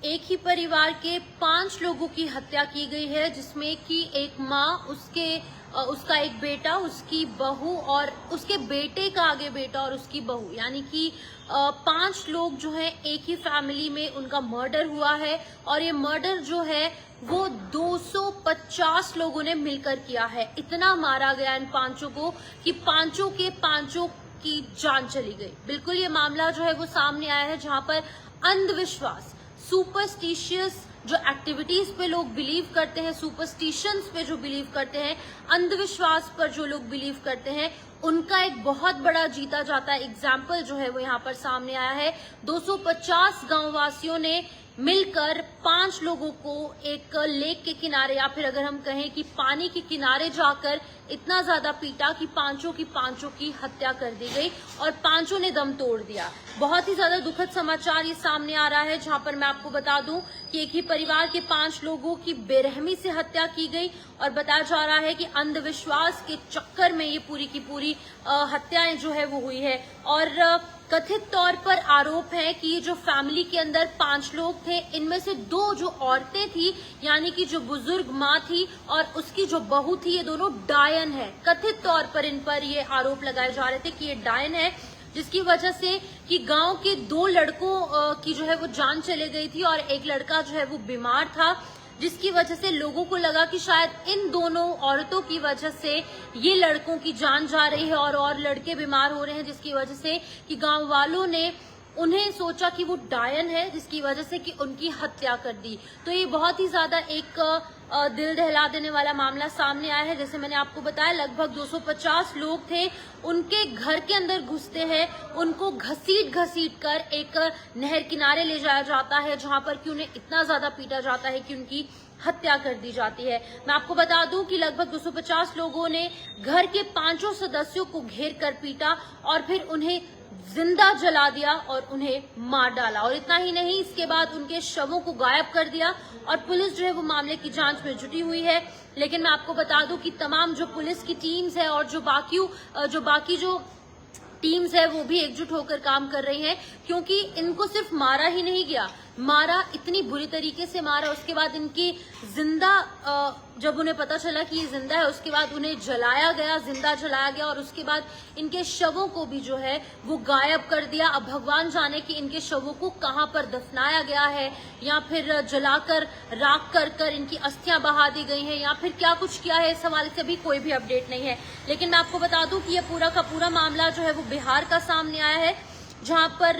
एक ही परिवार के 5 लोगों की हत्या की गई है, जिसमें कि एक माँ, उसका एक बेटा, उसकी बहू और उसके बेटे का आगे बेटा और उसकी बहू, यानी कि 5 लोग जो है एक ही फैमिली में उनका मर्डर हुआ है। और ये मर्डर जो है वो 250 लोगों ने मिलकर किया है। इतना मारा गया इन पांचों को कि पांचों के पांचों की जान चली गई। बिल्कुल ये मामला जो है वो सामने आया है, जहां पर अंधविश्वास, सुपरस्टिशियस जो एक्टिविटीज पे लोग बिलीव करते हैं, सुपरस्टिशंस पे जो बिलीव करते हैं, अंधविश्वास पर जो लोग बिलीव करते हैं, उनका एक बहुत बड़ा जीता जाता एग्जाम्पल जो है वो यहाँ पर सामने आया है। 250 गांव वासियों ने मिलकर 5 लोगों को एक लेक के किनारे, या फिर अगर हम कहें कि पानी के किनारे जाकर इतना ज्यादा पीटा कि पांचों की हत्या कर दी गई और पांचों ने दम तोड़ दिया। बहुत ही ज्यादा दुखद समाचार ये सामने आ रहा है, जहां पर मैं आपको बता दूं कि एक ही परिवार के 5 लोगों की बेरहमी से हत्या की गई और बताया जा रहा है कि अंधविश्वास के चक्कर में ये पूरी की पूरी हत्याएं जो है वो हुई है। और कथित तौर पर आरोप है कि ये जो फैमिली के अंदर 5 लोग थे, इनमें से 2 जो औरतें थी, यानी कि जो बुजुर्ग माँ थी और उसकी जो बहू थी, ये दोनों डायन है। कथित तौर पर इन पर ये आरोप लगाए जा रहे थे कि ये डायन है, जिसकी वजह से कि गांव के 2 लड़कों की जो है वो जान चले गई थी और एक लड़का जो है वो बीमार था, जिसकी वजह से लोगों को लगा कि शायद इन दोनों औरतों की वजह से ये लड़कों की जान जा रही है और लड़के बीमार हो रहे हैं, जिसकी वजह से कि गांव वालों ने उन्हें सोचा कि वो डायन है, जिसकी वजह से कि उनकी हत्या कर दी। तो ये बहुत ही ज्यादा एक दिल दहला देने वाला मामला सामने आया है। जैसे मैंने आपको बताया, लगभग 250 लोग थे, उनके घर के अंदर घुसते हैं, उनको घसीट कर एक नहर किनारे ले जाया जाता है, जहां पर कि उन्हें इतना ज्यादा पीटा जाता है कि उनकी हत्या कर दी जाती है। मैं आपको बता दूं कि लगभग 250 लोगों ने घर के 5 सदस्यों को घेर कर पीटा और फिर उन्हें जिंदा जला दिया और उन्हें मार डाला। और इतना ही नहीं, इसके बाद उनके शवों को गायब कर दिया और पुलिस जो है वो मामले की जांच में जुटी हुई है। लेकिन मैं आपको बता दूं कि तमाम जो पुलिस की टीम्स है और जो बाकी जो टीम्स है वो भी एकजुट होकर काम कर रही हैं, क्योंकि इनको सिर्फ मारा ही नहीं गया, मारा इतनी बुरी तरीके से मारा, उसके बाद इनकी जिंदा, जब उन्हें पता चला कि ये जिंदा है, उसके बाद उन्हें जलाया गया, जिंदा जलाया गया और उसके बाद इनके शवों को भी जो है वो गायब कर दिया। अब भगवान जाने कि इनके शवों को कहां पर दफनाया गया है, या फिर जलाकर राख कर इनकी अस्थियां बहा दी गई हैं, या फिर क्या कुछ किया है, इस हवाले से भी कोई भी अपडेट नहीं है। लेकिन मैं आपको बता दूं कि यह पूरा का पूरा मामला जो है वो बिहार का सामने आया है, जहां पर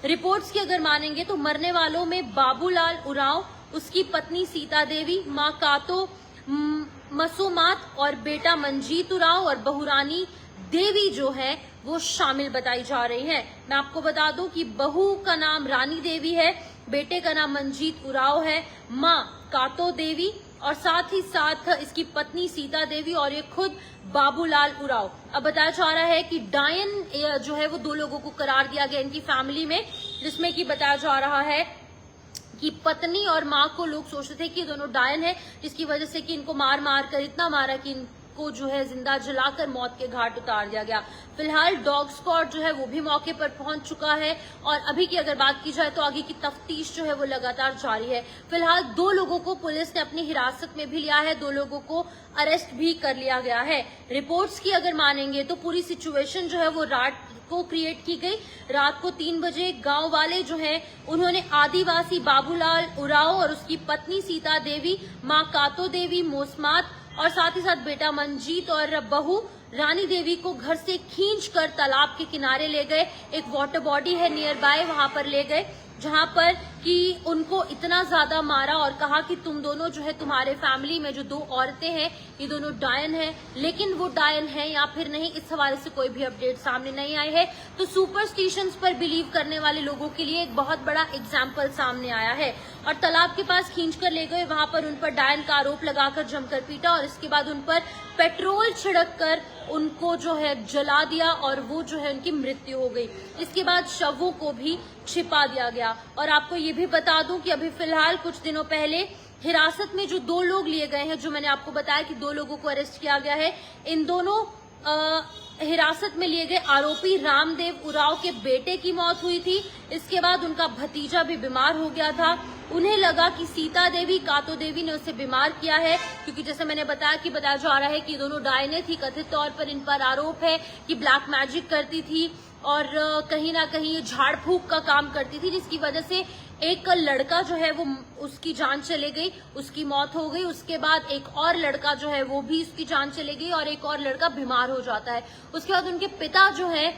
रिपोर्ट्स की अगर मानेंगे तो मरने वालों में बाबूलाल उरांव, उसकी पत्नी सीता देवी, मां कातो मसूमात और बेटा मंजीत उरांव और बहुरानी देवी जो है वो शामिल बताई जा रही है। मैं आपको बता दूं कि बहू का नाम रानी देवी है, बेटे का नाम मंजीत उरांव है, मां कातो देवी और साथ ही साथ इसकी पत्नी सीता देवी और ये खुद बाबूलाल उरांव। अब बताया जा रहा है कि डायन जो है वो 2 लोगों को करार दिया गया इनकी फैमिली में, जिसमें कि बताया जा रहा है कि पत्नी और माँ को लोग सोचते थे कि ये दोनों डायन है, जिसकी वजह से कि इनको मार कर इतना मारा कि को जो है जिंदा जलाकर मौत के घाट उतार दिया गया। फिलहाल डॉग स्क्वाड जो है वो भी मौके पर पहुंच चुका है और अभी की अगर बात की जाए तो आगे की तफ्तीश जो है वो लगातार जारी है। फिलहाल 2 लोगों को पुलिस ने अपनी हिरासत में भी लिया है, 2 लोगों को अरेस्ट भी कर लिया गया है। रिपोर्ट्स की अगर मानेंगे तो पूरी सिचुएशन जो है वो रात को क्रिएट की गई। रात को 3 बजे गांव वाले जो हैं उन्होंने आदिवासी बाबूलाल उरांव और उसकी पत्नी सीता देवी, मां कातो देवी मोसमात और साथ ही साथ बेटा मंजीत और बहू रानी देवी को घर से खींचकर तालाब के किनारे ले गए। एक वाटर बॉडी है नियर बाय, वहां पर ले गए, जहां पर कि उनको इतना ज्यादा मारा और कहा कि तुम दोनों जो है, तुम्हारे फैमिली में जो 2 औरतें हैं ये दोनों डायन हैं। लेकिन वो डायन है या फिर नहीं, इस हवाले से कोई भी अपडेट सामने नहीं आई है। तो सुपरस्टिशंस पर बिलीव करने वाले लोगों के लिए एक बहुत बड़ा एग्जाम्पल सामने आया है। और तालाब के पास खींचकर ले गए, वहां पर उन पर डायन का आरोप लगाकर जमकर पीटा और इसके बाद उन पर पेट्रोल छिड़क कर उनको जो है जला दिया और वो जो है उनकी मृत्यु हो गई। इसके बाद शवों को भी छिपा दिया गया। और आपको ये भी बता दूं कि अभी फिलहाल कुछ दिनों पहले हिरासत में जो 2 लोग लिए गए हैं, जो मैंने आपको बताया कि 2 लोगों को अरेस्ट किया गया है, इन दोनों हिरासत में लिए गए आरोपी रामदेव उरांव के बेटे की मौत हुई थी। इसके बाद उनका भतीजा भी बीमार हो गया था। उन्हें लगा कि सीता देवी कातो देवी ने उसे बीमार किया है, क्योंकि जैसे मैंने बताया जा रहा है कि दोनों डायने थी। कथित तौर पर इन पर आरोप है कि ब्लैक मैजिक करती थी और कहीं ना कहीं झाड़ फूक का काम करती थी, जिसकी वजह से एक लड़का जो है वो उसकी जान चले गई, उसकी मौत हो गई। उसके बाद एक और लड़का जो है वो भी उसकी जान चले गई और एक और लड़का बीमार हो जाता है। उसके बाद उनके पिता जो है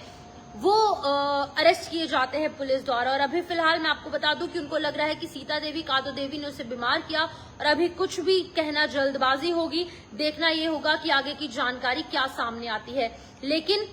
वो अरेस्ट किए जाते हैं पुलिस द्वारा। और अभी फिलहाल मैं आपको बता दूं कि उनको लग रहा है कि सीता देवी कातो देवी ने उसे बीमार किया और अभी कुछ भी कहना जल्दबाजी होगी। देखना ये होगा कि आगे की जानकारी क्या सामने आती है। लेकिन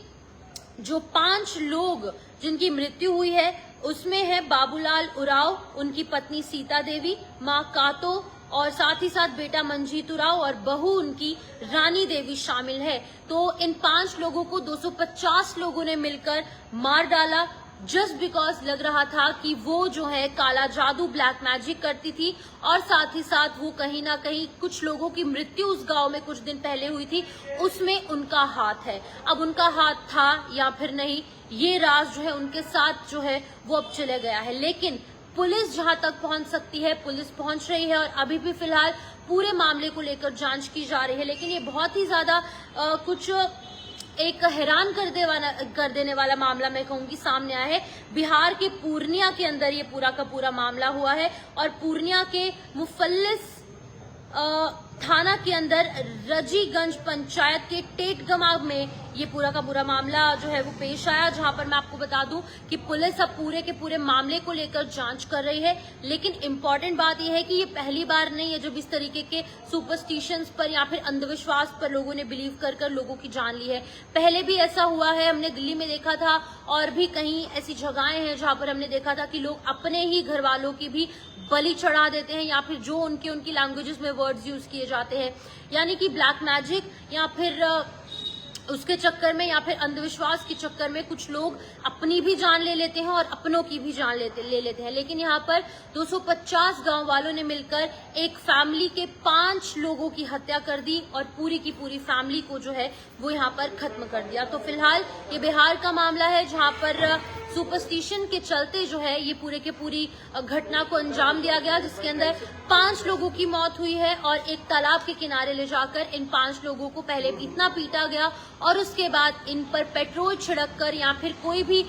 जो 5 लोग जिनकी मृत्यु हुई है उसमें है बाबूलाल उरांव, उनकी पत्नी सीता देवी, मां कातो और साथ ही साथ बेटा मंजीत उरांव और बहू उनकी रानी देवी शामिल है। तो इन 5 लोगों को 250 लोगों ने मिलकर मार डाला, जस्ट बिकॉज लग रहा था कि वो जो है काला जादू ब्लैक मैजिक करती थी और साथ ही साथ वो कहीं ना कहीं कुछ लोगों की मृत्यु उस गांव में कुछ दिन पहले हुई थी, उसमें उनका हाथ है। अब उनका हाथ था या फिर नहीं, ये राज जो है उनके साथ जो है वो अब चले गया है। लेकिन पुलिस जहां तक पहुंच सकती है पुलिस पहुंच रही है और अभी भी फिलहाल पूरे मामले को लेकर जांच की जा रही है। लेकिन ये बहुत ही ज्यादा कुछ एक हैरान कर देने वाला मामला मैं कहूंगी सामने आया है। बिहार के पूर्णिया के अंदर ये पूरा का पूरा मामला हुआ है और पूर्णिया के मुफल्लिस थाना के अंदर रजीगंज पंचायत के टेटगमा में ये पूरा का पूरा मामला जो है वो पेश आया, जहां पर मैं आपको बता दूं कि पुलिस अब पूरे के पूरे मामले को लेकर जांच कर रही है। लेकिन इम्पोर्टेंट बात यह है कि ये पहली बार नहीं है जब इस तरीके के सुपरस्टिशंस पर या फिर अंधविश्वास पर लोगों ने बिलीव कर लोगों की जान ली है। पहले भी ऐसा हुआ है, हमने दिल्ली में देखा था और भी कहीं ऐसी जगहें हैं जहां पर हमने देखा था कि लोग अपने ही घर वालों की भी बलि चढ़ा देते हैं या फिर जो उनकी लैंग्वेजेस में वर्ड्स यूज किए जाते हैं। यानी कि ब्लैक मैजिक या फिर उसके चक्कर में या फिर अंधविश्वास के चक्कर में कुछ लोग अपनी भी जान ले लेते हैं और अपनों की भी जान ले लेते हैं। लेकिन यहाँ पर 250 गांव वालों ने मिलकर एक फैमिली के 5 लोगों की हत्या कर दी और पूरी की पूरी फैमिली को जो है वो यहाँ पर खत्म कर दिया। तो फिलहाल ये बिहार का मामला है जहाँ पर सुपरस्टिशन के चलते जो है ये पूरे के पूरी घटना को अंजाम दिया गया, जिसके अंदर 5 लोगों की मौत हुई है और एक तालाब के किनारे ले जाकर इन 5 लोगों को पहले इतना पीटा गया और उसके बाद इन पर पेट्रोल छिड़क कर या फिर कोई भी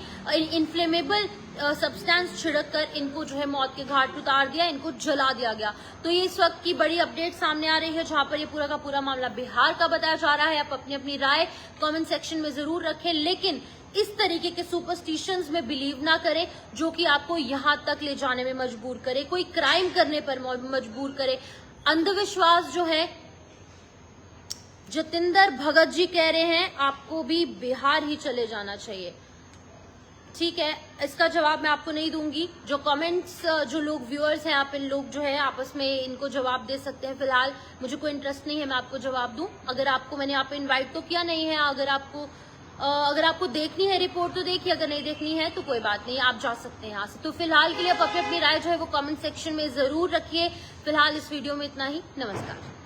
इन्फ्लेमेबल सब्सटेंस छिड़क कर इनको जो है मौत के घाट उतार दिया, इनको जला दिया गया। तो ये इस वक्त की बड़ी अपडेट सामने आ रही है जहां पर ये पूरा का पूरा मामला बिहार का बताया जा रहा है। आप अपनी अपनी राय कमेंट सेक्शन में जरूर रखें, लेकिन इस तरीके के सुपरस्टिशंस में बिलीव ना करें जो कि आपको यहां तक ले जाने में मजबूर करे, कोई क्राइम करने पर मजबूर करे। अंधविश्वास जो है, जतिंदर भगत जी कह रहे हैं आपको भी बिहार ही चले जाना चाहिए। ठीक है, इसका जवाब मैं आपको नहीं दूंगी। जो कमेंट्स जो लोग व्यूअर्स हैं, आप इन लोग जो है आपस में इनको जवाब दे सकते हैं। फिलहाल मुझे कोई इंटरेस्ट नहीं है मैं आपको जवाब दूं। अगर आपको मैंने यहाँ पे इन्वाइट तो किया नहीं है, अगर आपको देखनी है रिपोर्ट तो देखिए, अगर नहीं देखनी है तो कोई बात नहीं, आप जा सकते हैं यहाँ से। तो फिलहाल के लिए आप अपनी राय जो है वो कमेंट सेक्शन में जरूर रखिए। फिलहाल इस वीडियो में इतना ही। नमस्कार।